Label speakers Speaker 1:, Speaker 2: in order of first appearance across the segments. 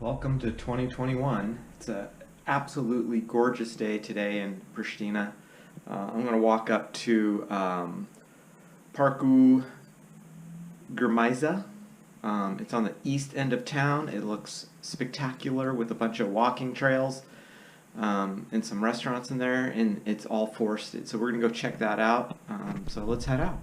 Speaker 1: Welcome to 2021. It's an absolutely gorgeous day today in Pristina. I'm going to walk up to Parku, Gërmisë. It's on the east end of town. It looks spectacular with a bunch of walking trails and some restaurants in there, and it's all forested. So we're going to go check that out. So let's head out.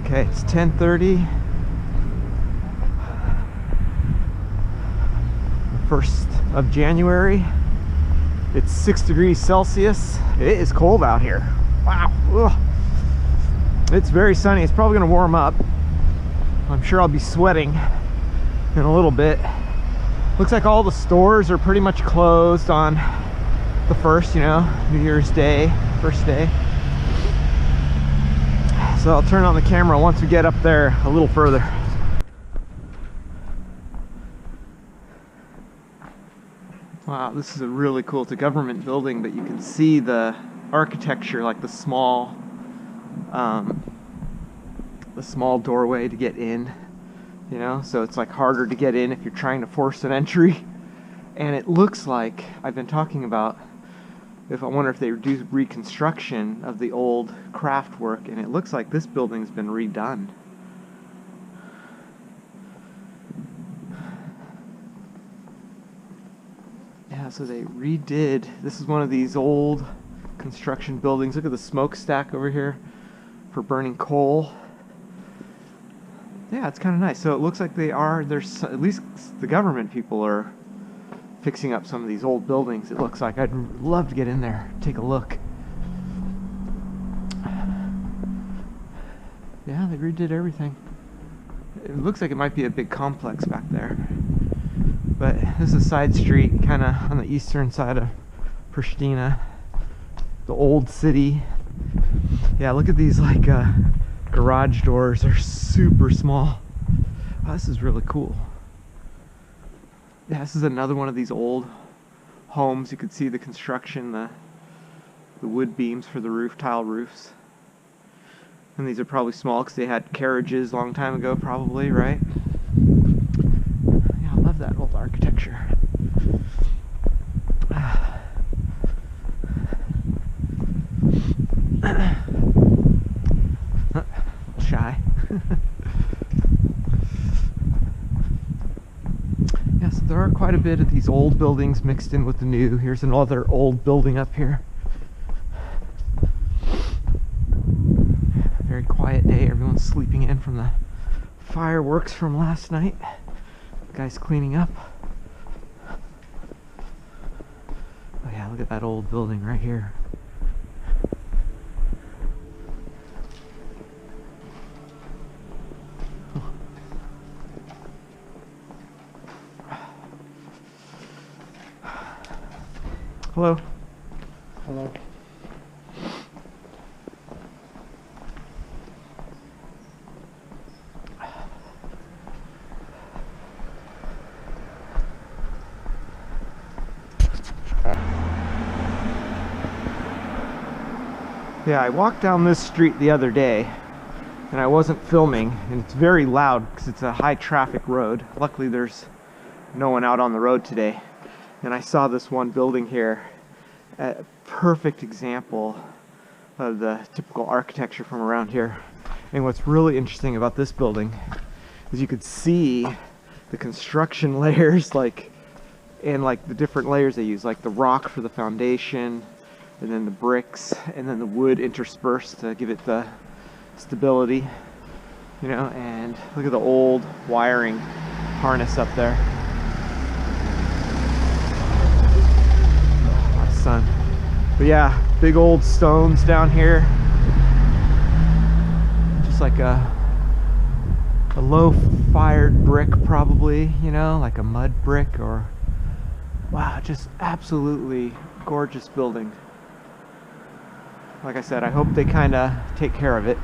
Speaker 1: Okay, it's 10:30. The 1st of January. It's 6 degrees Celsius. It is cold out here. Wow. Ugh. It's very sunny. It's probably going to warm up. I'm sure I'll be sweating in a little bit. Looks like all the stores are pretty much closed on the 1st, New Year's Day, first day. So I'll turn on the camera once we get up there a little further. Wow, this is a really cool, it's a government building, but you can see the architecture, like the small doorway to get in, so it's like harder to get in if you're trying to force an entry. And it looks like, I've been talking about, I wonder if they do reconstruction of the old craft work, and it looks like this building's been redone. Yeah, so they redid, this is one of these old construction buildings. Look at the smokestack over here for burning coal. Yeah, it's kind of nice. So it looks like there's at least the government people are fixing up some of these old buildings. It looks like I'd love to get in there, take a look. Yeah, they redid everything. It looks like it might be a big complex back there. But this is a side street, kind of on the eastern side of Pristina, the old city. Yeah, look at these garage doors. They're super small. Wow, this is really cool. Yeah, this is another one of these old homes. You could see the construction, the wood beams for the roof, tile roofs. And these are probably small because they had carriages a long time ago, probably, right? Yeah, I love that old architecture. Shy. Yeah, so there are quite a bit of these old buildings mixed in with the new. Here's another old building up here. Very quiet day. Everyone's sleeping in from the fireworks from last night. The guy's cleaning up. Oh yeah, look at that old building right here. Hello.
Speaker 2: Hello.
Speaker 1: Yeah, I walked down this street the other day and I wasn't filming, and it's very loud because it's a high traffic road. Luckily there's no one out on the road today. And I saw this one building here, a perfect example of the typical architecture from around here. And what's really interesting about this building is you could see the construction layers, and the different layers they use, like the rock for the foundation, and then the bricks, and then the wood interspersed to give it the stability, and look at the old wiring harness up there. Sun. But yeah, big old stones down here, just like a low fired brick probably, like a mud brick, or wow, just absolutely gorgeous building. Like I said, I hope they kind of take care of it.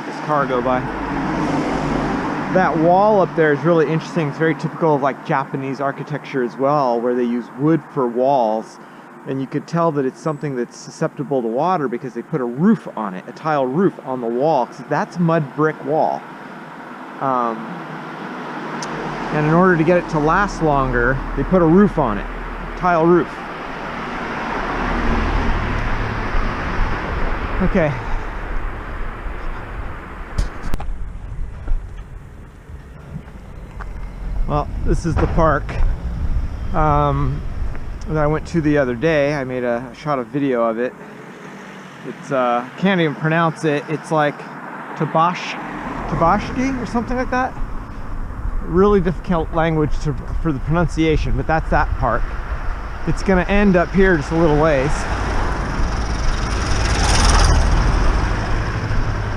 Speaker 1: let this car go by. That wall up there is really interesting. It's very typical of like Japanese architecture as well, where they use wood for walls. And you could tell that it's something that's susceptible to water because they put a roof on it, a tile roof on the wall. So that's mud brick wall. And in order to get it to last longer, they put a roof on it, tile roof. Okay. Well, this is the park that I went to the other day. I made a shot a video of it. It's can't even pronounce it. It's like Tabashki or something like that. Really difficult language for the pronunciation, but that's that park. It's gonna end up here just a little ways.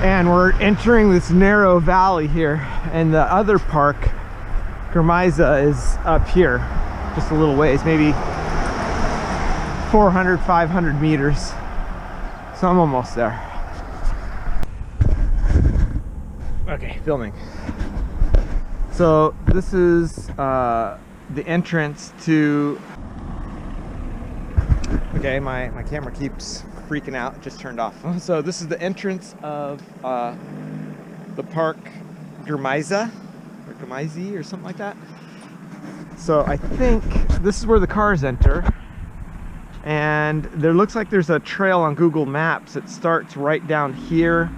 Speaker 1: And we're entering this narrow valley here, and the other park, Gërmisë, is up here just a little ways, maybe 400, 500 meters. So I'm almost there. Okay, filming. So this is the entrance to... Okay, my camera keeps freaking out. It just turned off. So this is the entrance of the park Gërmisë, or Gërmisë, or something like that. So I think this is where the cars enter. And there looks like there's a trail on Google Maps that starts right down here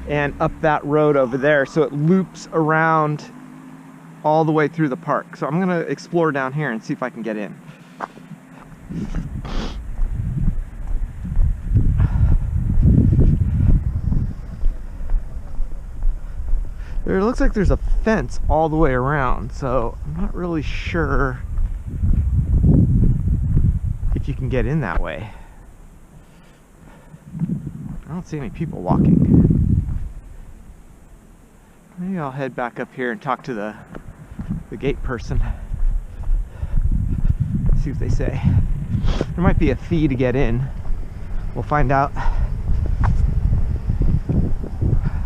Speaker 1: and up that road over there. So it loops around all the way through the park. So I'm gonna explore down here and see if I can get in. There looks like there's a fence all the way around, so I'm not really sure if you can get in that way. I don't see any people walking. Maybe I'll head back up here and talk to the gate person. See what they say. There might be a fee to get in. We'll find out.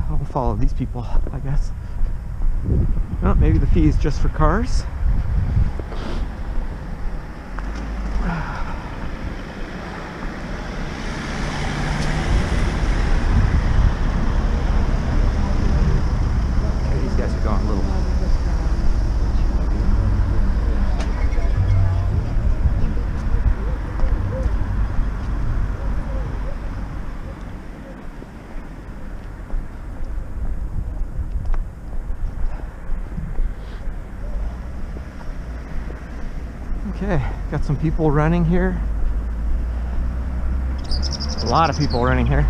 Speaker 1: I'll follow these people, I guess. Oh, maybe the fee is just for cars. Okay, these guys are going a little. Okay, got some people running here. A lot of people running here.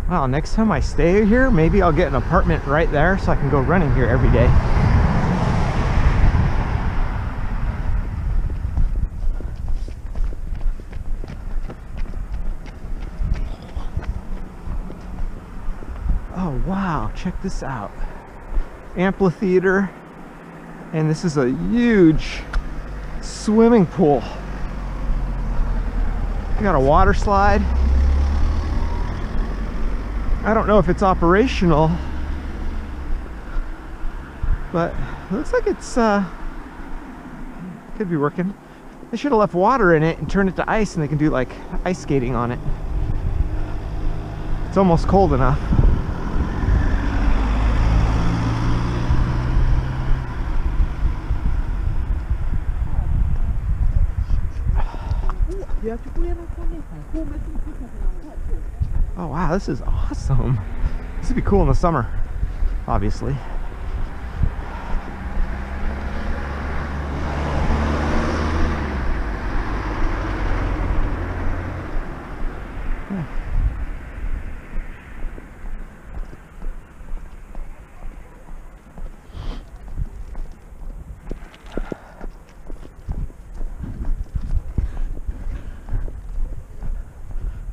Speaker 1: Wow, next time I stay here, maybe I'll get an apartment right there so I can go running here every day. Oh wow, check this out. Amphitheater, and this is a huge swimming pool. I got a water slide. I don't know if it's operational, but it looks like it's could be working. They should have left water in it and turned it to ice, and they can do like ice skating on it. It's almost cold enough. Oh wow, this is awesome. This would be cool in the summer, obviously.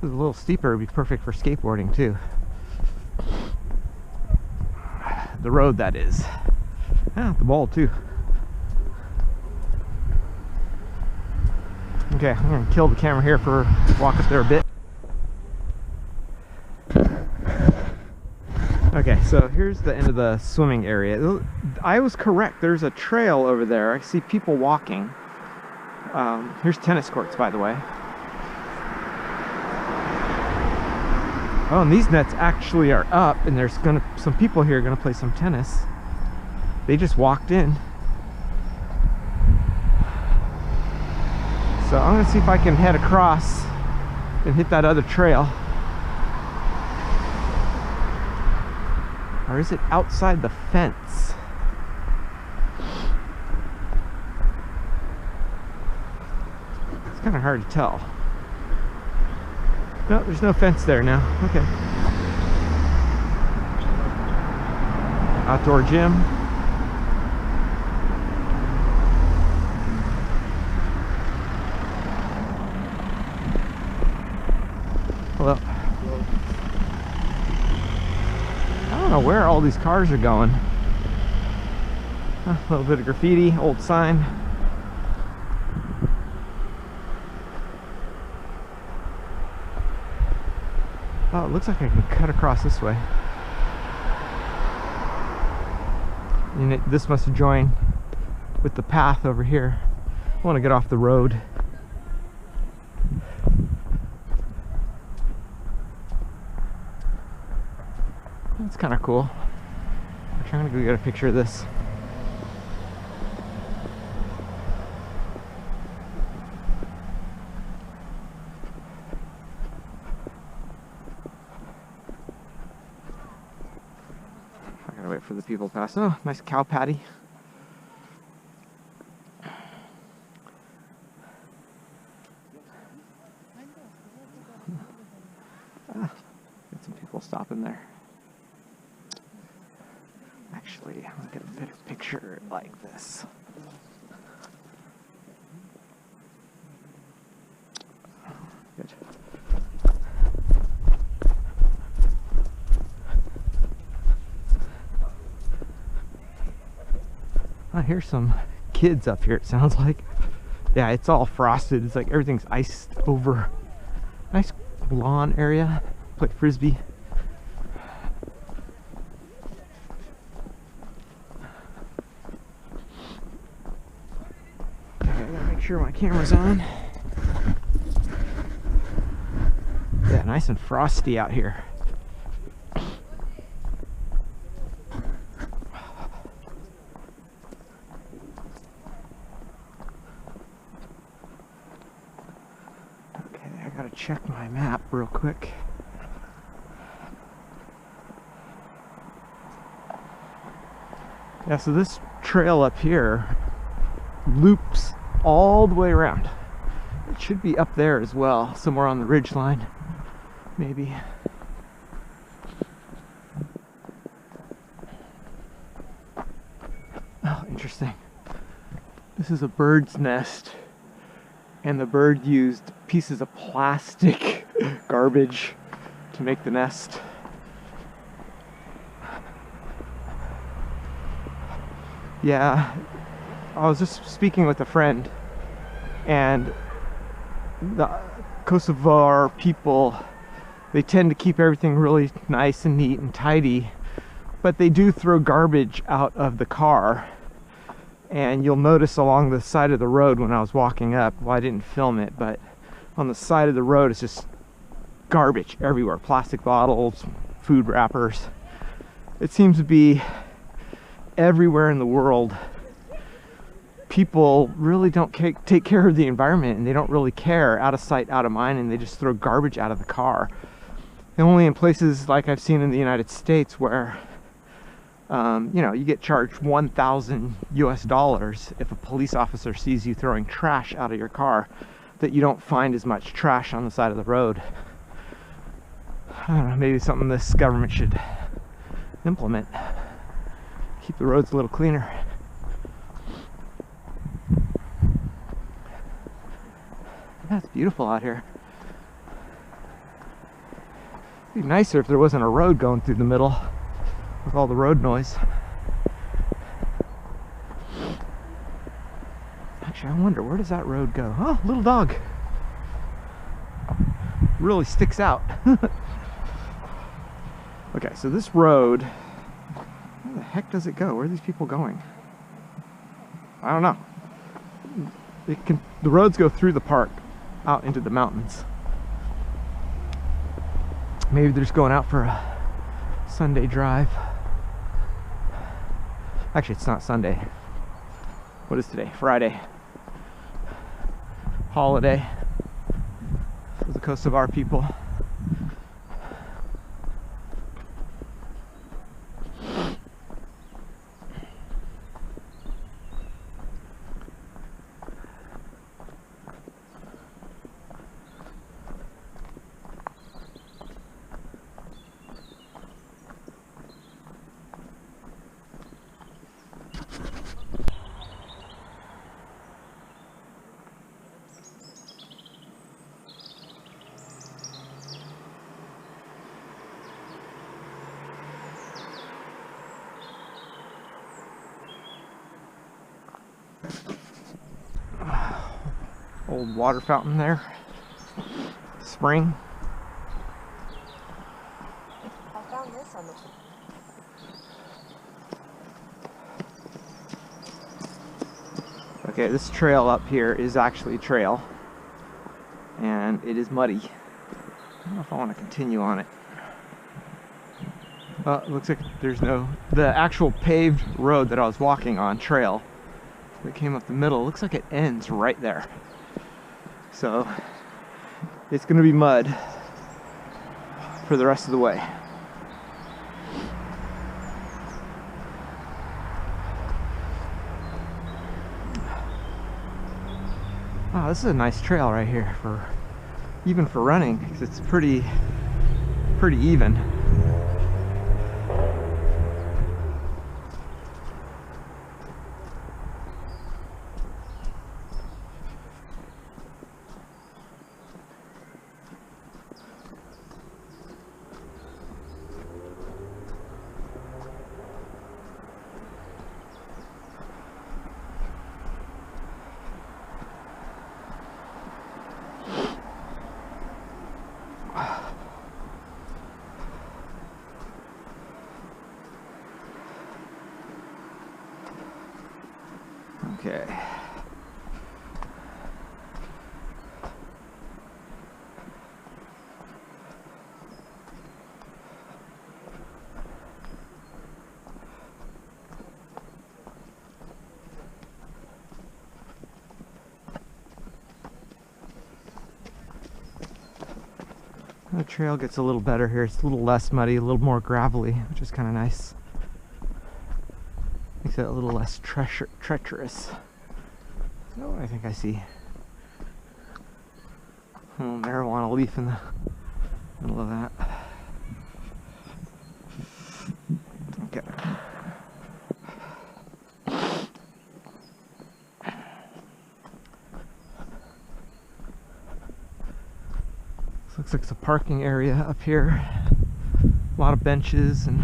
Speaker 1: If it was a little steeper, it'd be perfect for skateboarding too. The road, that is. Ah, the ball too. Okay, I'm gonna kill the camera here for walk up there a bit. Okay, so here's the end of the swimming area. I was correct, there's a trail over there. I see people walking. Here's tennis courts, by the way. Oh, and these nets actually are up, and there's some people here gonna play some tennis. They just walked in. So I'm gonna see if I can head across and hit that other trail. Or is it outside the fence? It's kind of hard to tell. No, there's no fence there now. Okay. Outdoor gym. Hello. I don't know where all these cars are going. A little bit of graffiti, old sign. Oh, it looks like I can cut across this way. And this must join with the path over here. I want to get off the road. That's kind of cool. I'm trying to go get a picture of this. I gotta wait for the people to pass. Oh, nice cow patty. Get some people stopping there. Actually, I'll get a better picture like this. Good. I hear some kids up here, it sounds like. Yeah, it's all frosted. It's like everything's iced over. Nice lawn area. Play frisbee. Sure my camera's on. Yeah, nice and frosty out here. Okay, I gotta check my map real quick. Yeah, so this trail up here loops all the way around. It should be up there as well, somewhere on the ridge line, maybe. Oh, interesting. This is a bird's nest, and the bird used pieces of plastic garbage to make the nest. Yeah. I was just speaking with a friend, and the Kosovo people, they tend to keep everything really nice and neat and tidy, but they do throw garbage out of the car. And you'll notice along the side of the road when I was walking up, well, I didn't film it, but on the side of the road it's just garbage everywhere. Plastic bottles, food wrappers. It seems to be everywhere in the world. People really don't take care of the environment, and they don't really care. Out of sight, out of mind, and they just throw garbage out of the car. And only in places like I've seen in the United States where, you know, you get charged $1,000 US if a police officer sees you throwing trash out of your car, that you don't find as much trash on the side of the road. I don't know, maybe something this government should implement. Keep the roads a little cleaner. That's beautiful out here. It'd be nicer if there wasn't a road going through the middle with all the road noise. Actually, I wonder, where does that road go? Oh, little dog. Really sticks out. Okay, so this road, where the heck does it go? Where are these people going? I don't know. The roads go through the park out into the mountains. Maybe they're just going out for a Sunday drive. Actually, it's not Sunday. What is today? Friday. Holiday for the Kosovo people. Old water fountain there. Spring.
Speaker 2: I found this on the...
Speaker 1: Okay, this trail up here is actually a trail. And it is muddy. I don't know if I want to continue on it. It looks like there's no... The actual paved road that I was walking on, trail, that came up the middle, looks like it ends right there. So it's going to be mud for the rest of the way. Wow, this is a nice trail right here for even for running, because it's pretty even. Okay. The trail gets a little better here. It's a little less muddy, a little more gravelly, which is kind of nice. Makes it a little less treacherous. Oh, I think I see a little marijuana leaf in the middle of that. Okay. This looks like it's a parking area up here. A lot of benches and...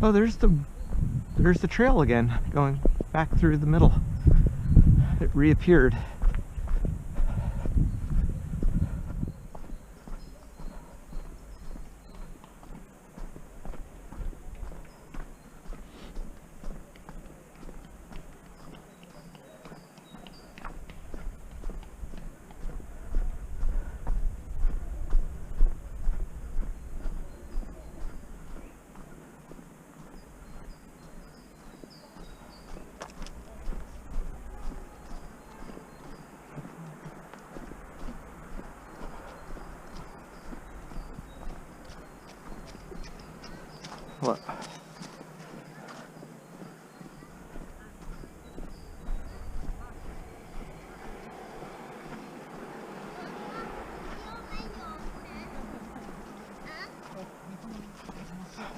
Speaker 1: Oh, there's the trail again, going back through the middle. It reappeared. What?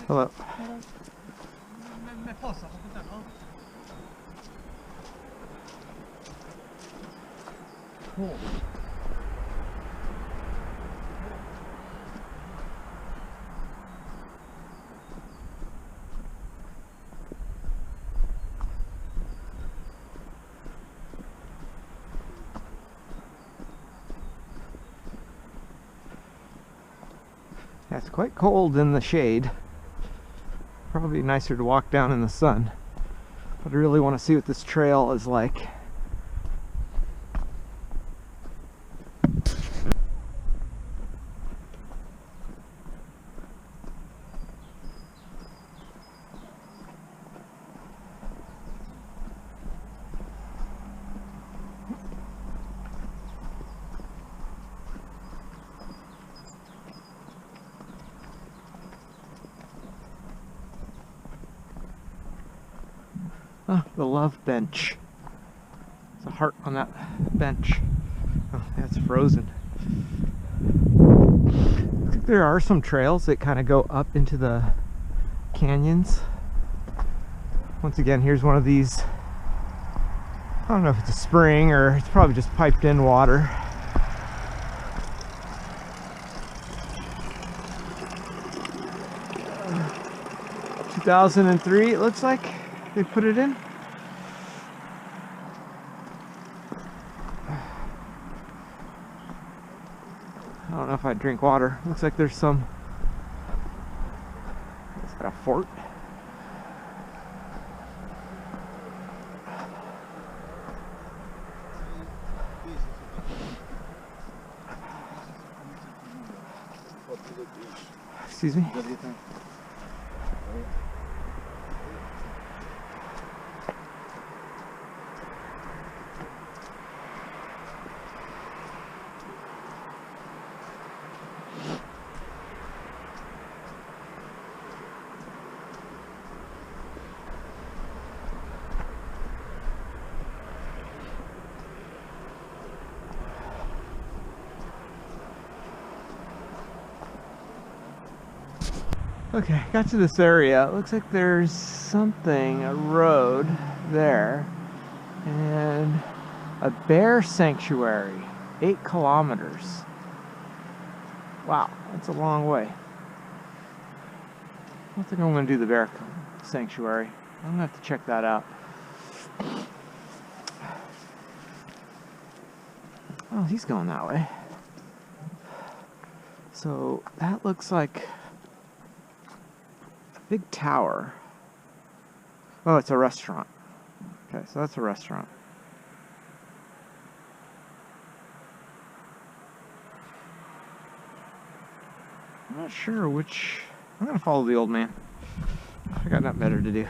Speaker 1: Hello. Cool. Yeah, it's quite cold in the shade. Probably nicer to walk down in the sun. But I really want to see what this trail is like. Oh, the love bench. There's a heart on that bench. Oh, that's frozen. I think there are some trails that kind of go up into the canyons. Once again, here's one of these. I don't know if it's a spring or it's probably just piped in water. Uh, 2003, it looks like. They put it in. I don't know if I'd drink water. Looks like there's some. Is that a fort? Excuse me? Okay, got to this area. It looks like there's something, a road there, and a bear sanctuary, 8 kilometers. Wow, that's a long way. I don't think I'm going to do the bear sanctuary. I'm going to have to check that out. Oh, he's going that way. So that looks like big tower. Oh, it's a restaurant. Okay, so that's a restaurant. I'm not sure which. I'm gonna follow the old man. I got nothing better to do.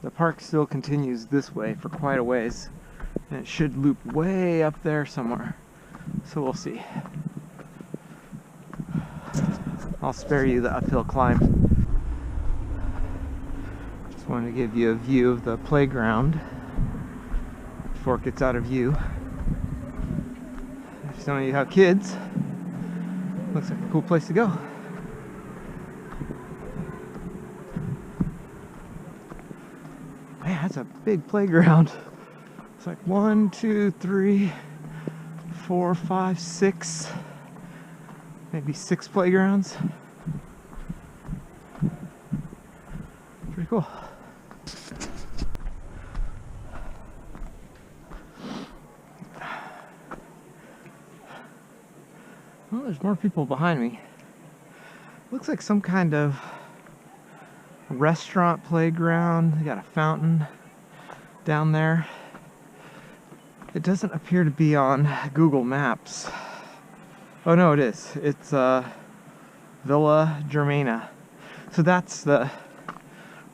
Speaker 1: The park still continues this way for quite a ways. And it should loop way up there somewhere. So we'll see. I'll spare you the uphill climb. Just wanted to give you a view of the playground before it gets out of view. If some of you have kids, looks like a cool place to go. Man, that's a big playground. It's like 1, 2, 3, 4, 5, 6, maybe 6 playgrounds. Pretty cool. Well, there's more people behind me. Looks like some kind of restaurant playground. They got a fountain down there. It doesn't appear to be on Google Maps. Oh no, it is. It's Villa Germania. So that's the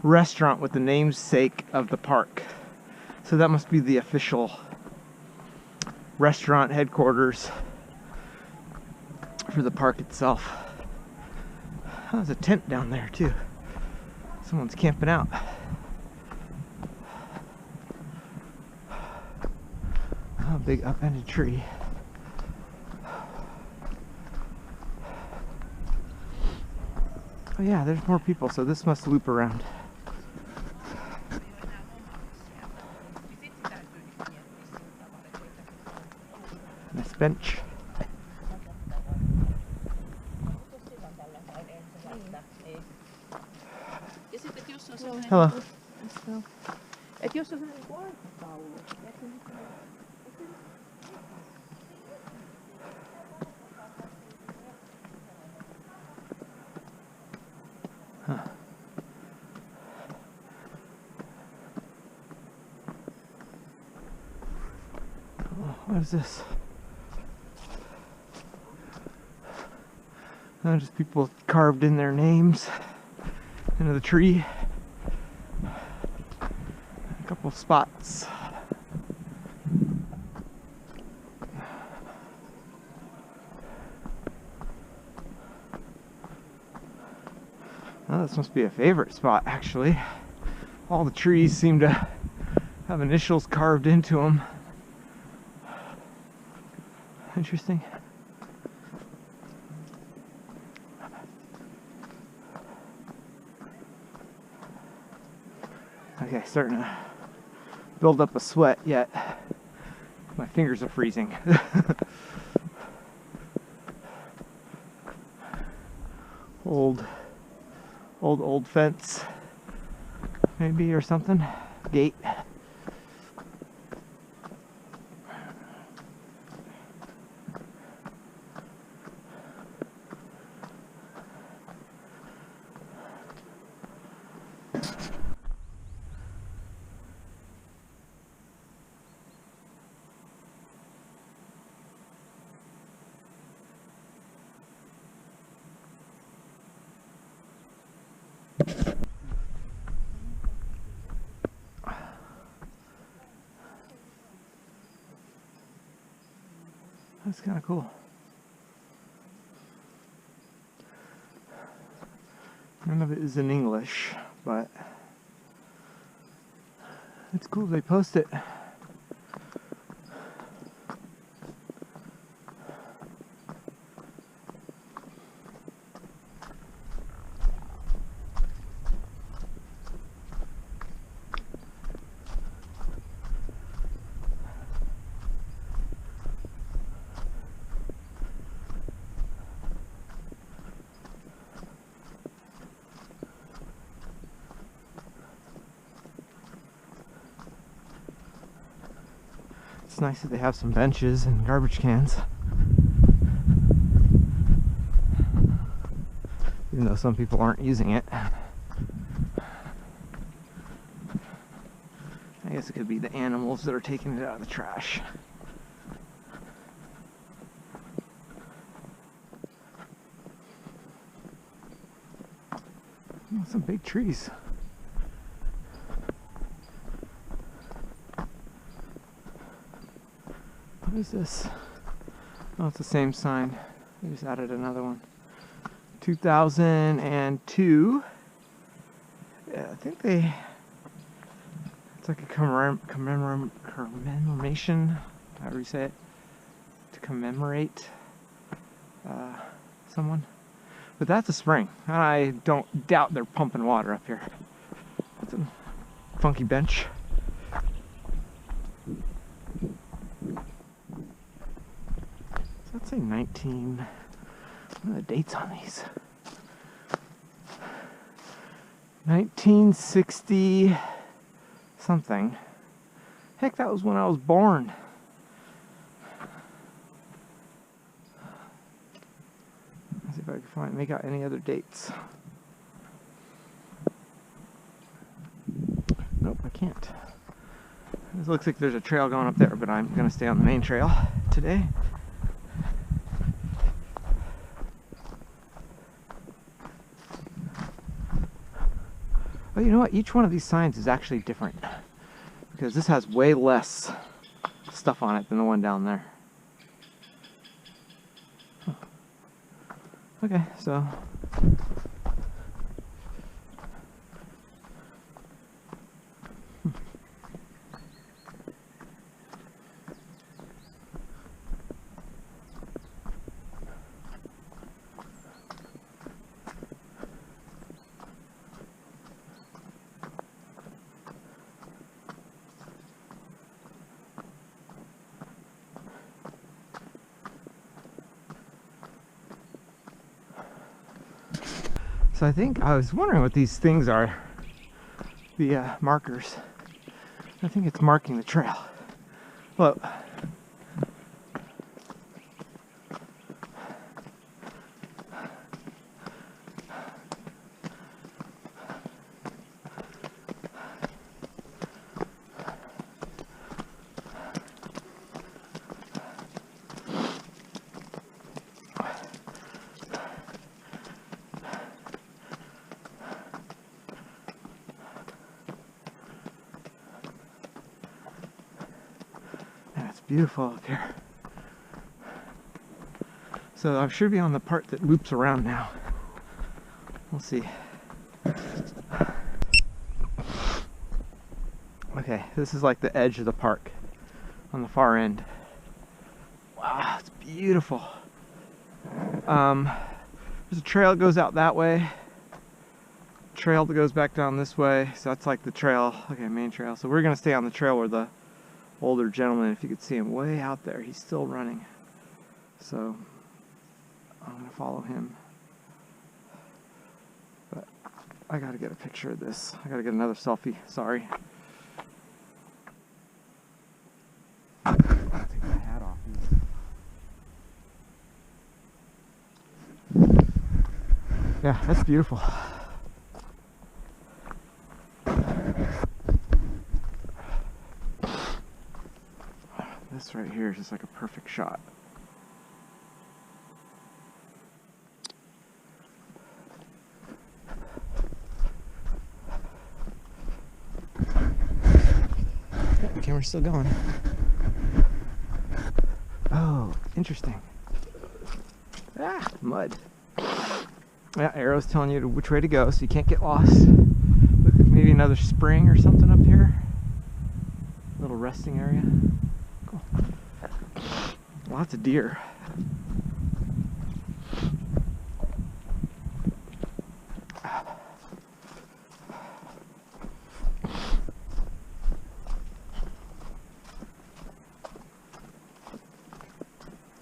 Speaker 1: restaurant with the namesake of the park. So that must be the official restaurant headquarters for the park itself. Oh, there's a tent down there too. Someone's camping out. Oh, big upended tree. Oh yeah, there's more people, so this must loop around. Nice bench. Hello.
Speaker 3: Eti ose dhe në kuar?
Speaker 1: What is this? Oh, just people carved in their names into the tree. A couple of spots. Oh, this must be a favorite spot, actually. All the trees seem to have initials carved into them. Interesting. Okay, starting to build up a sweat yet. My fingers are freezing. Old fence, maybe, or something. Gate. That's kind of cool. None of it is in English, but it's cool they post it. It's nice that they have some benches and garbage cans. Even though some people aren't using it. I guess it could be the animals that are taking it out of the trash. Oh, some big trees. What is this? Oh, it's the same sign. They just added another one. 2002. Yeah, I think it's like a commemoration, however you say it, to commemorate someone. But that's a spring. I don't doubt they're pumping water up here. That's a funky bench. Let's say 19. What are the dates on these? 1960 something. Heck, that was when I was born. Let's see if I can make out any other dates. Nope, I can't. This looks like there's a trail going up there, but I'm gonna stay on the main trail today. Oh, you know what? Each one of these signs is actually different, because this has way less stuff on it than the one down there. Huh. Okay, so I think I was wondering what these things are, the markers. I think it's marking the trail. Look. Beautiful up here. So I should be on the part that loops around now. We'll see. Okay, this is like the edge of the park on the far end. Wow, it's beautiful. There's a trail that goes out that way. Trail that goes back down this way. So that's like the trail. Okay, main trail. So we're gonna stay on the trail where the older gentleman, if you could see him way out there, he's still running. So I'm gonna follow him. But I gotta get a picture of this. I gotta get another selfie, sorry. I'll take my hat off. Yeah, that's beautiful. This right here is just like a perfect shot. The camera's still going. Oh, interesting. Ah, mud. Yeah, arrow's telling you which way to go, so you can't get lost. Look, maybe another spring or something up here. Little resting area. Cool. Lots of deer.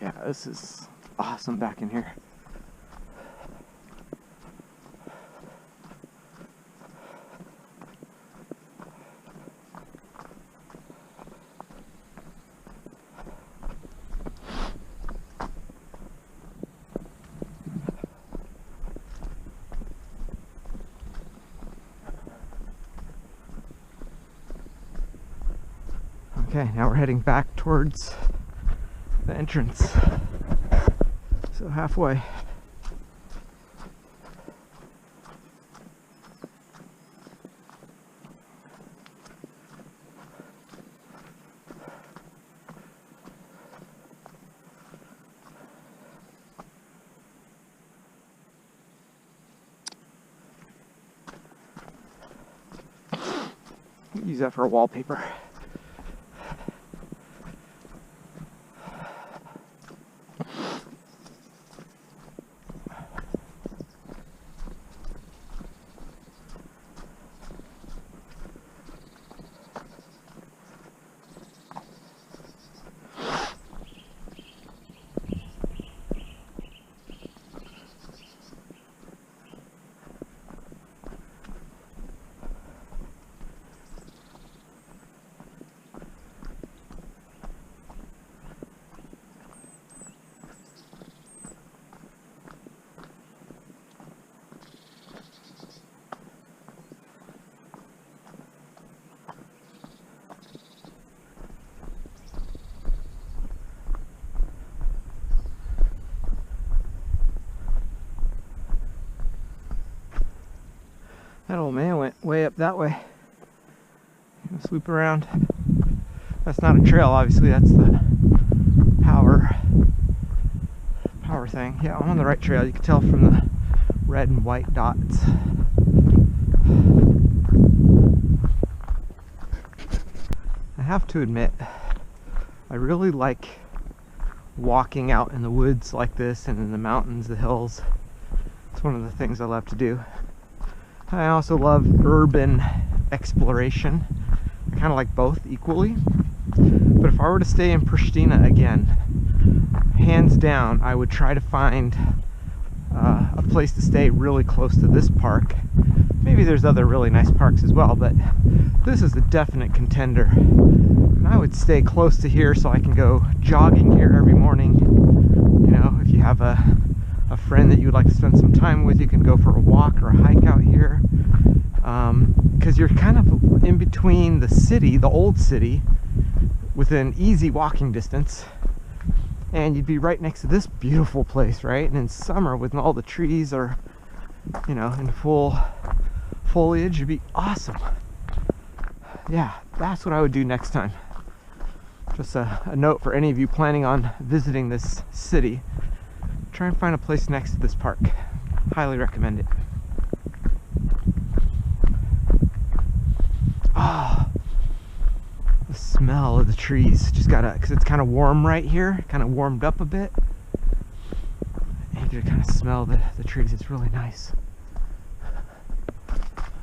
Speaker 1: Yeah, this is awesome back in here. Okay, now we're heading back towards the entrance. So halfway. Use that for a wallpaper. That old man went way up that way. Swoop around. That's not a trail, obviously. That's the power thing. Yeah, I'm on the right trail. You can tell from the red and white dots. I have to admit, I really like walking out in the woods like this and in the mountains, the hills. It's one of the things I love to do. I also love urban exploration. I kind of like both equally. But if I were to stay in Pristina again, hands down, I would try to find a place to stay really close to this park. Maybe there's other really nice parks as well, but this is a definite contender. And I would stay close to here so I can go jogging here every morning. You know, if you have a friend that you would like to spend some time with, you can go for a walk or a hike out here. Because you're kind of in between the city, the old city, within easy walking distance, and you'd be right next to this beautiful place, right? And in summer, when all the trees are, you know, in full foliage, it'd be awesome. Yeah, that's what I would do next time. Just a note for any of you planning on visiting this city. Try and find a place next to this park. Highly recommend it. Ah, the smell of the trees. Just gotta, because it's kind of warm right here, kind of warmed up a bit. And you can kind of smell the trees. It's really nice.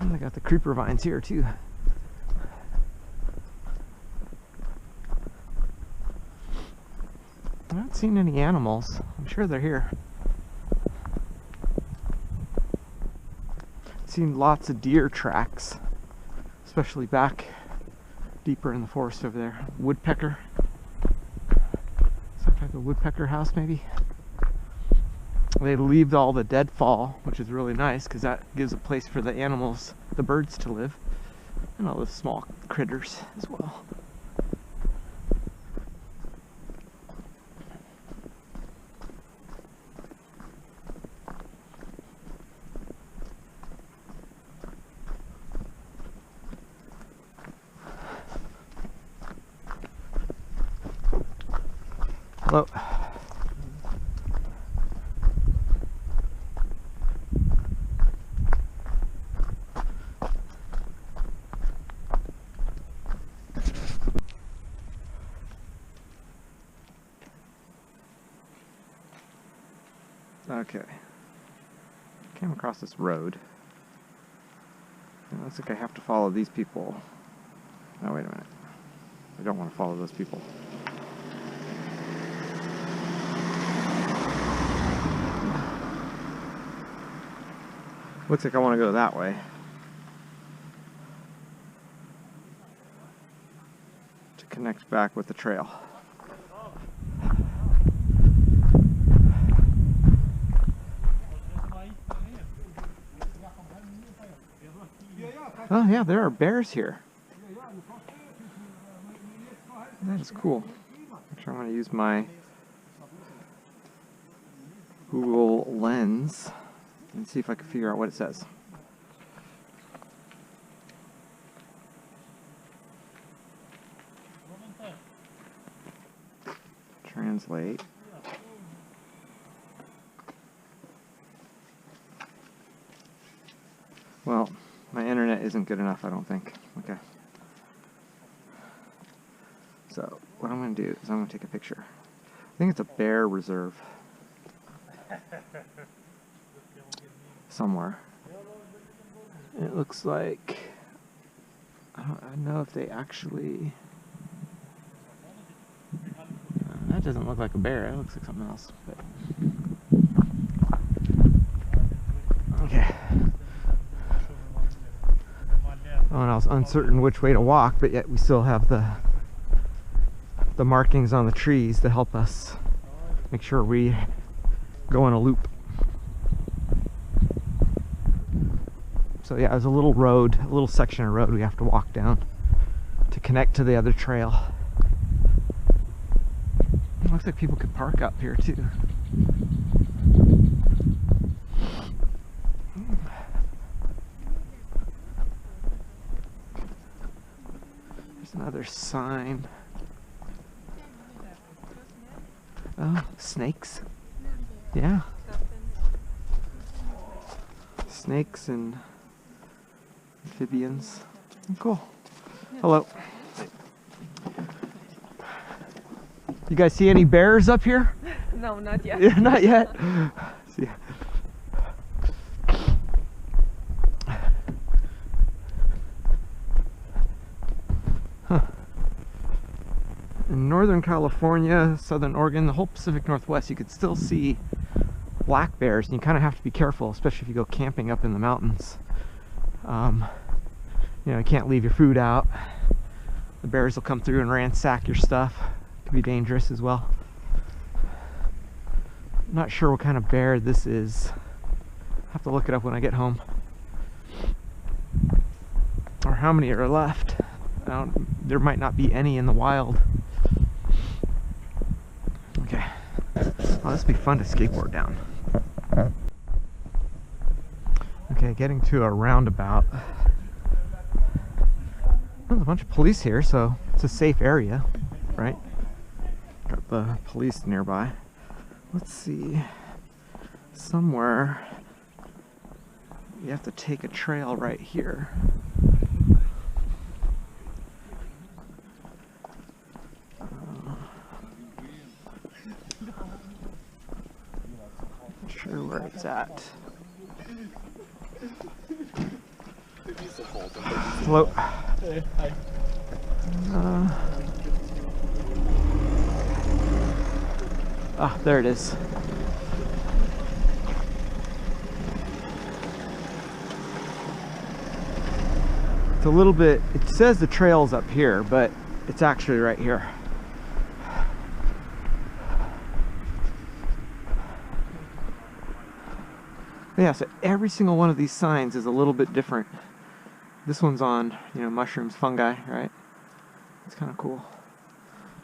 Speaker 1: And they got the creeper vines here too. I haven't seen any animals. I'm sure they're here. Seen lots of deer tracks, especially back deeper in the forest over there. Woodpecker. Some type of woodpecker house maybe. They leave all the deadfall, which is really nice because that gives a place for the animals, the birds, to live, and all the small critters as well. Hello. Okay. Came across this road. It looks like I have to follow these people. Oh, wait a minute. I don't want to follow those people. Looks like I want to go that way. To connect back with the trail. Oh yeah, there are bears here. That is cool. Actually, I want to use my Google Lens and see if I can figure out what it says. Translate. Well, my internet isn't good enough, I don't think. Okay. So, what I'm going to do is I'm going to take a picture. I think it's a bear reserve. Somewhere. It looks like, I don't know if they actually, that doesn't look like a bear, it looks like something else. But. Okay. Oh, and I was uncertain which way to walk, but yet we still have the markings on the trees to help us make sure we go in a loop. So yeah, there's a little road, a little section of road we have to walk down to connect to the other trail. It looks like people could park up here too. There's another sign. Oh, snakes. Yeah. Snakes and amphibians. Cool. Hello. You guys see any bears up here?
Speaker 2: No, not yet.
Speaker 1: Yeah, not yet. See. Huh. In Northern California, Southern Oregon, the whole Pacific Northwest, you could still see black bears, and you kind of have to be careful, especially if you go camping up in the mountains. You know, you can't leave your food out. The bears will come through and ransack your stuff. It can be dangerous as well. I'm not sure what kind of bear this is. I'll have to look it up when I get home. Or how many are left. There might not be any in the wild. Okay. Oh, this would be fun to skateboard down. Okay, getting to a roundabout. There's a bunch of police here, so it's a safe area, right? Got the police nearby. Let's see. Somewhere you have to take a trail right here. Not sure where it's at. Hello. There it is. It's a little bit, it says the trail's up here, but it's actually right here. Yeah, so every single one of these signs is a little bit different. This one's on, you know, mushrooms, fungi, right? It's kind of cool.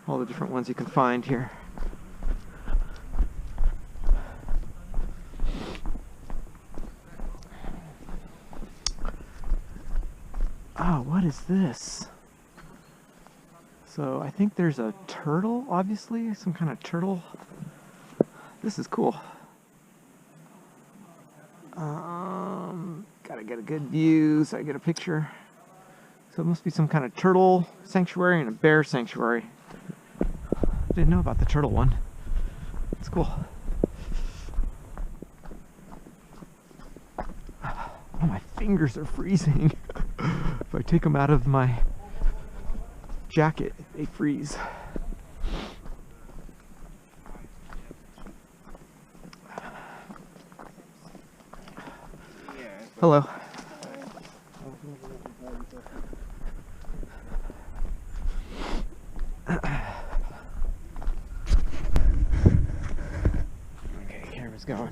Speaker 1: All the different ones you can find here. Oh, what is this? So I think there's a turtle, obviously, some kind of turtle. This is cool. Gotta get a good view so I get a picture. So it must be some kind of turtle sanctuary and a bear sanctuary. Didn't know about the turtle one. It's cool. Oh, my fingers are freezing. If I take them out of my jacket, they freeze. Hello. Okay, camera's going.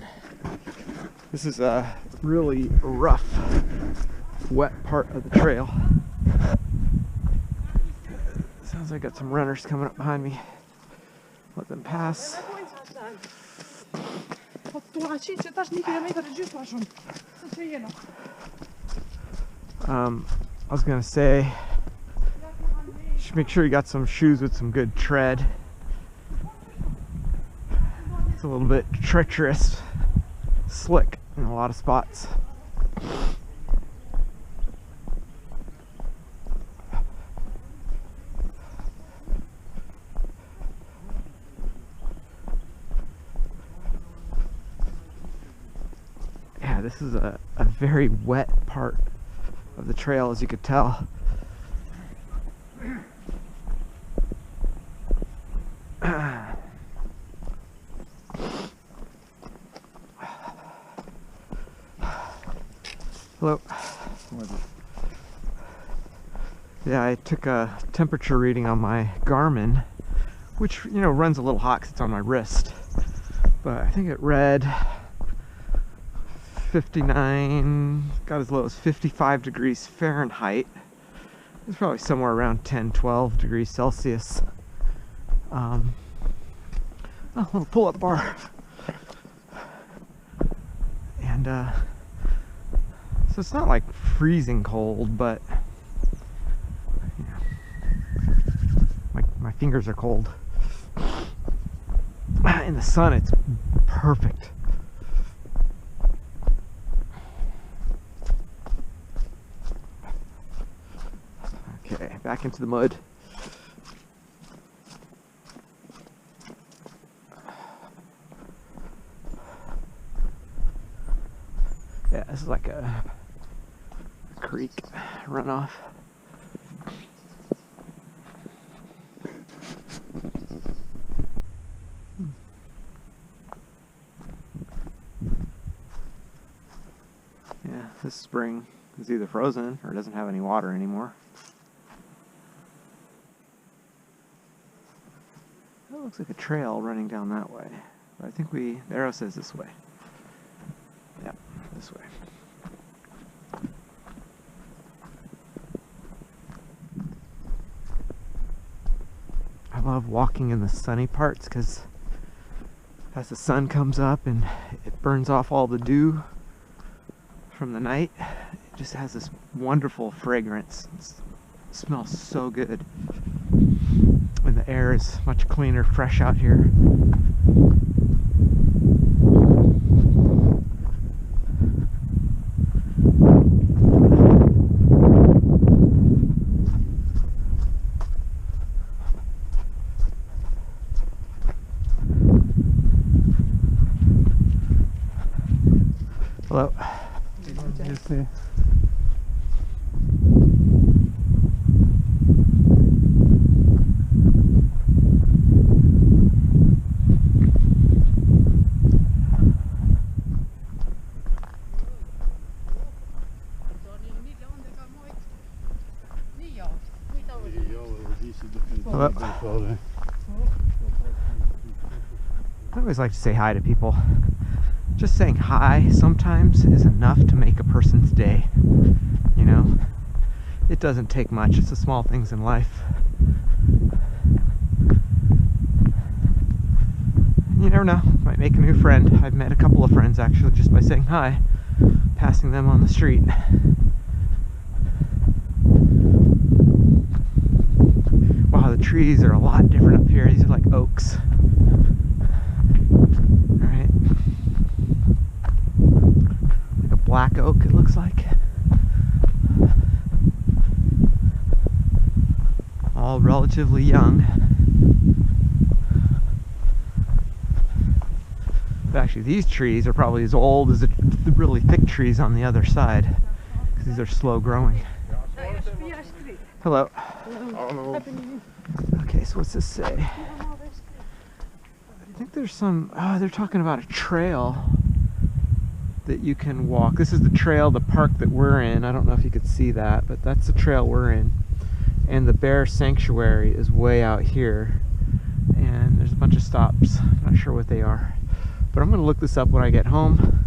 Speaker 1: This is a really rough, wet part of the trail. Sounds like I got some runners coming up behind me. Let them pass. I was gonna say, you should make sure you got some shoes with some good tread. It's a little bit treacherous, slick in a lot of spots. Yeah, this is a very wet part of the trail, as you could tell. Hello. Yeah, I took a temperature reading on my Garmin, which, you know, runs a little hot because it's on my wrist. But I think it read 59, got as low as 55 degrees Fahrenheit. It's probably somewhere around 10-12 degrees Celsius. Oh, a little pull-up bar. And so it's not like freezing cold, but you know, my fingers are cold. In the sun, it's perfect. Okay, back into the mud. Yeah, this is like a creek runoff. Yeah, this spring is either frozen or doesn't have any water anymore. That looks like a trail running down that way. But I think the arrow says this way. Yep, this way. I love walking in the sunny parts because as the sun comes up and it burns off all the dew from the night, it just has this wonderful fragrance. It smells so good. And the air is much cleaner, fresh out here. Hello. Hello. I always like to say hi to people. Just saying hi sometimes is enough to make a person's day. You know, it doesn't take much. It's the small things in life. You never know, might make a new friend. I've met a couple of friends actually just by saying hi, passing them on the street. Wow, the trees are a lot different up here. These are like oaks. Alright. Like a black oak, it looks like. All relatively young. But actually, these trees are probably as old as the really thick trees on the other side, because these are slow growing. Hello. Okay, so what's this say? I think there's some, oh, they're talking about a trail that you can walk. This is the trail, the park that we're in. I don't know if you could see that, but that's the trail we're in. And the bear sanctuary is way out here. And there's a bunch of stops. I'm not sure what they are. But I'm gonna look this up when I get home.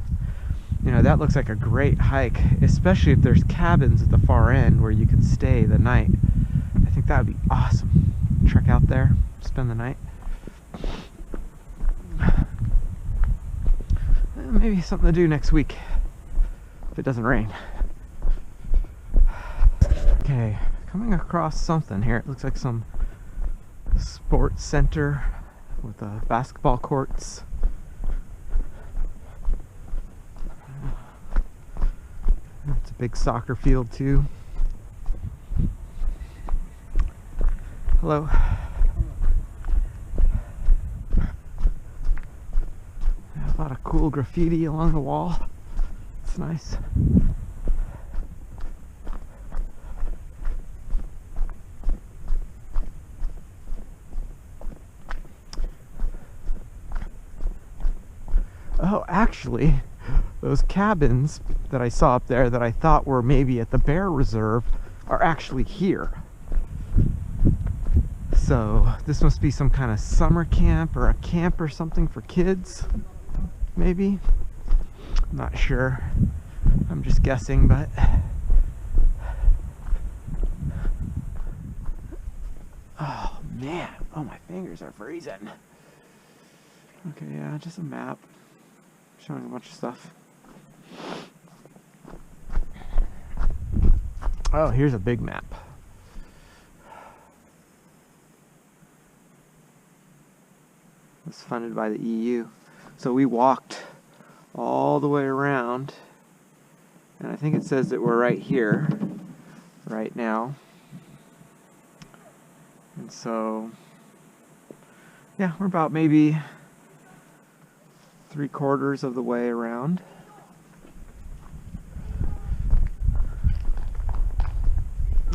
Speaker 1: You know, that looks like a great hike, especially if there's cabins at the far end where you can stay the night. I think that would be awesome. Trek out there, spend the night. Maybe something to do next week if it doesn't rain. Okay, coming across something here. It looks like some sports center with basketball courts. It's a big soccer field too. Hello. A lot of cool graffiti along the wall. It's nice. Oh, actually, those cabins that I saw up there that I thought were maybe at the bear reserve are actually here. So this must be some kind of summer camp or a camp or something for kids, maybe. I'm not sure. I'm just guessing, but oh man, oh my fingers are freezing. Okay, yeah, just a map showing a bunch of stuff. Oh, here's a big map. It's funded by the EU. So we walked all the way around, and I think it says that we're right here right now. And so, yeah, we're about maybe 3/4 of the way around.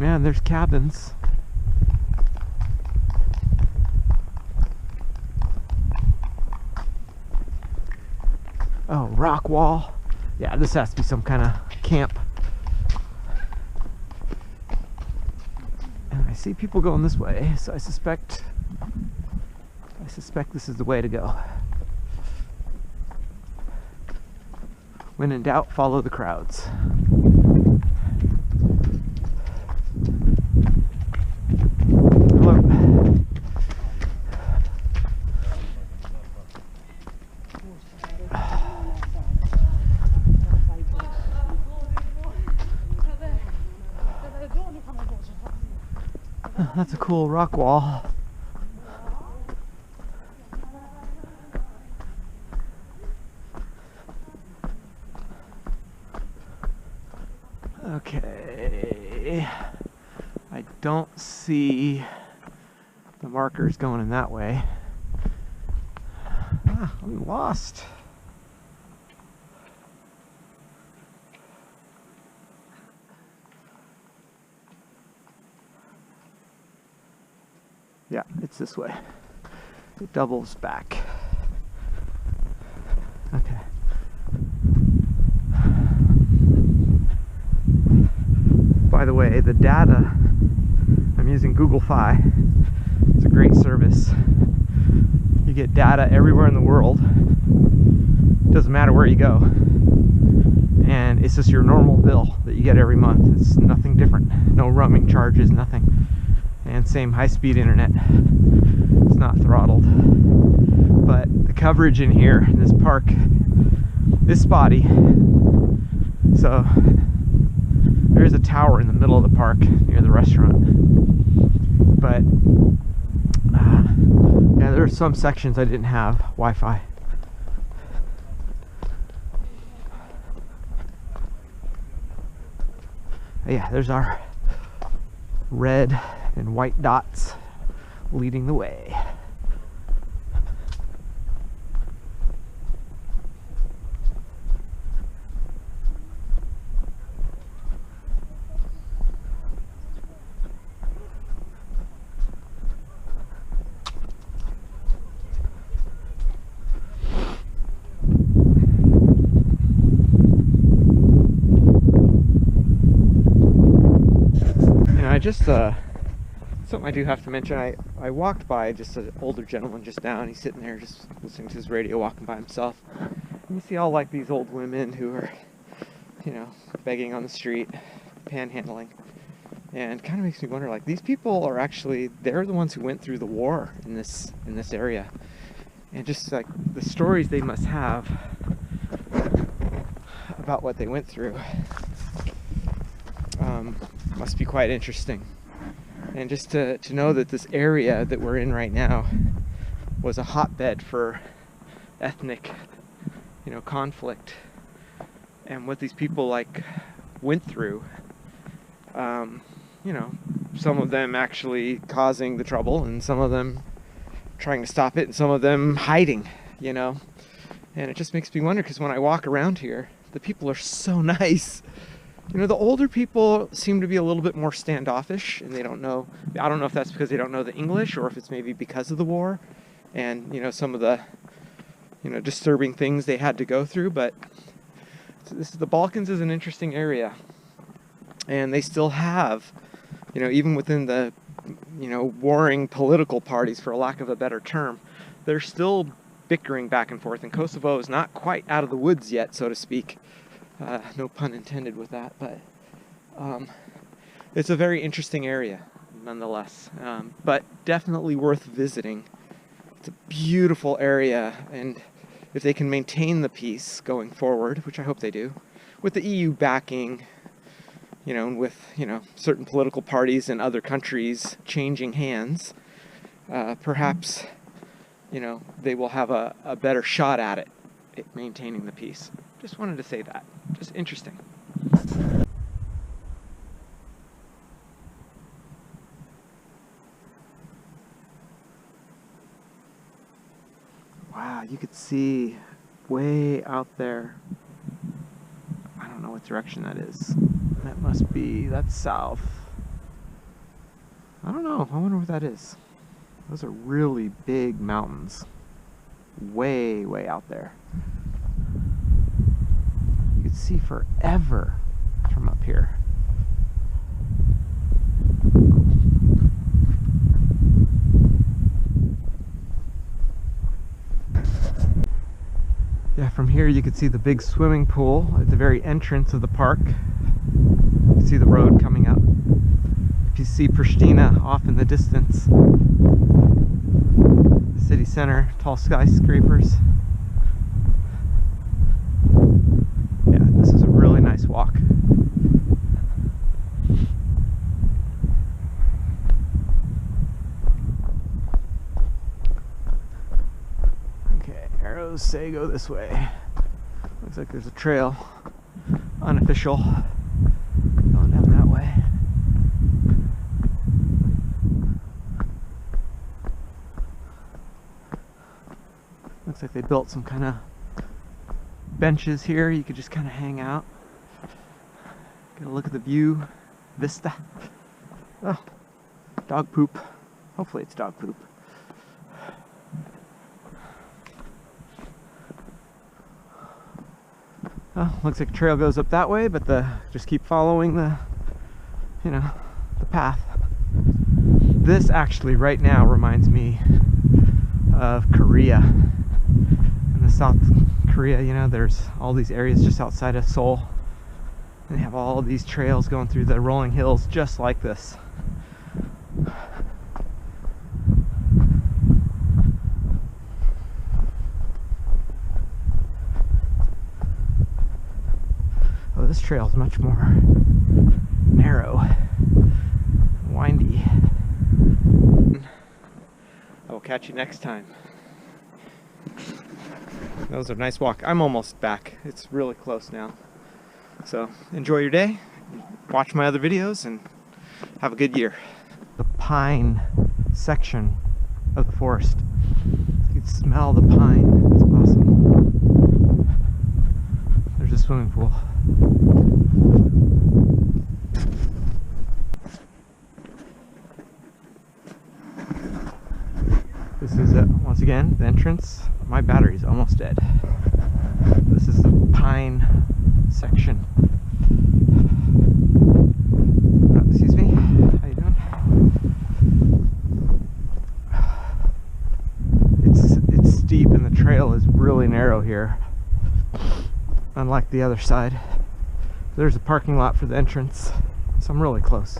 Speaker 1: Yeah, and there's cabins. Oh, rock wall. Yeah, this has to be some kind of camp. And I see people going this way, so I suspect this is the way to go. When in doubt, follow the crowds. Hello. That's a cool rock wall. Okay, I don't see the markers going in that way. I'm lost. Yeah, it's this way. It doubles back. Okay. By the way, the data, I'm using Google Fi. It's a great service. You get data everywhere in the world. Doesn't matter where you go. And it's just your normal bill that you get every month. It's nothing different. No roaming charges, nothing. And same high-speed internet. It's not throttled. But the coverage in here, in this park, is spotty. So there is a tower in the middle of the park near the restaurant. But yeah, there are some sections I didn't have Wi-Fi. Yeah, there's our red and white dots leading the way. Just something I do have to mention, I walked by just an older gentleman just now, and he's sitting there just listening to his radio, walking by himself. And you see all like these old women who are, you know, begging on the street, panhandling, and kind of makes me wonder, like, these people are actually, they're the ones who went through the war in this area, and just like the stories they must have about what they went through must be quite interesting. And just to know that this area that we're in right now was a hotbed for ethnic, you know, conflict, and what these people like went through, you know, some of them actually causing the trouble, and some of them trying to stop it, and some of them hiding, you know. And it just makes me wonder, because when I walk around here, the people are so nice. You know, the older people seem to be a little bit more standoffish, and they don't know, I don't know if that's because they don't know the English, or if it's maybe because of the war and, you know, some of the, you know, disturbing things they had to go through. But the Balkans is an interesting area, and they still have, you know, even within the, you know, warring political parties, for a lack of a better term, they're still bickering back and forth, and Kosovo is not quite out of the woods yet, so to speak. No pun intended with that, but it's a very interesting area nonetheless, but definitely worth visiting. It's a beautiful area, and if they can maintain the peace going forward, which I hope they do, with the EU backing, you know, and with, you know, certain political parties and other countries changing hands, perhaps, you know, they will have a better shot at it, maintaining the peace. Just wanted to say that. Just interesting. Wow, you could see way out there. I don't know what direction that is. That must be, that's south. I don't know. I wonder what that is. Those are really big mountains. Way, way out there. see forever from up here. Yeah, from here you can see the big swimming pool at the very entrance of the park. You can see the road coming up. If you see Pristina off in the distance, the city center, tall skyscrapers. Yeah, this is a really nice walk. Okay, arrows say go this way. Looks like there's a trail, unofficial, going down that way. Looks like they built some kind of benches here. You could just kind of hang out. Get a look at the view, vista. Oh, dog poop. Hopefully it's dog poop. Oh, looks like a trail goes up that way, but just keep following the path. This actually right now reminds me of Korea. In the South Korea, you know, there's all these areas just outside of Seoul. And they have all these trails going through the rolling hills just like this. Oh, this trail is much more narrow, windy. I will catch you next time. That was a nice walk. I'm almost back. It's really close now. So enjoy your day, watch my other videos, and have a good year. The pine section of the forest. You can smell the pine. It's awesome. There's a swimming pool. This is once again the entrance. My battery's almost dead. This is the pine section. Oh, excuse me. How you doing? It's steep and the trail is really narrow here, unlike the other side. There's a parking lot for the entrance, so I'm really close.